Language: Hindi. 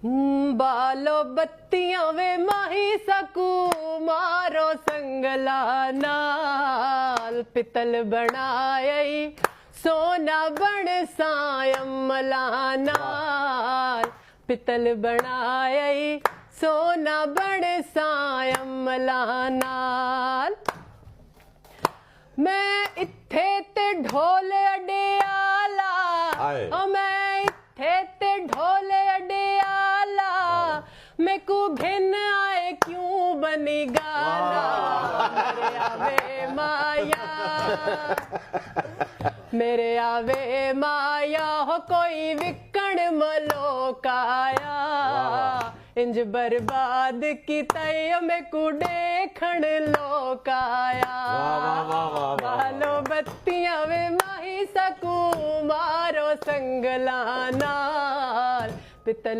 बालो बत्तियां वे माही सकू मारो संगला नाल पितल बनाई सोना बण सायमला नाल पितल बनाई सोना बण सायमला नाल मैं इत्थे ते ढोल अडियाला मैं इत्थे ते ढोल अडियाला मैं को घिन आए क्यों बनी गाना मेरे आवे माया मेरे आवे माया हो कोई विकण मलोकाया इंज बर्बाद की तय में को देखण लोकाया बालो बत्तियां वे माही सकू मारो संगला नाल पितल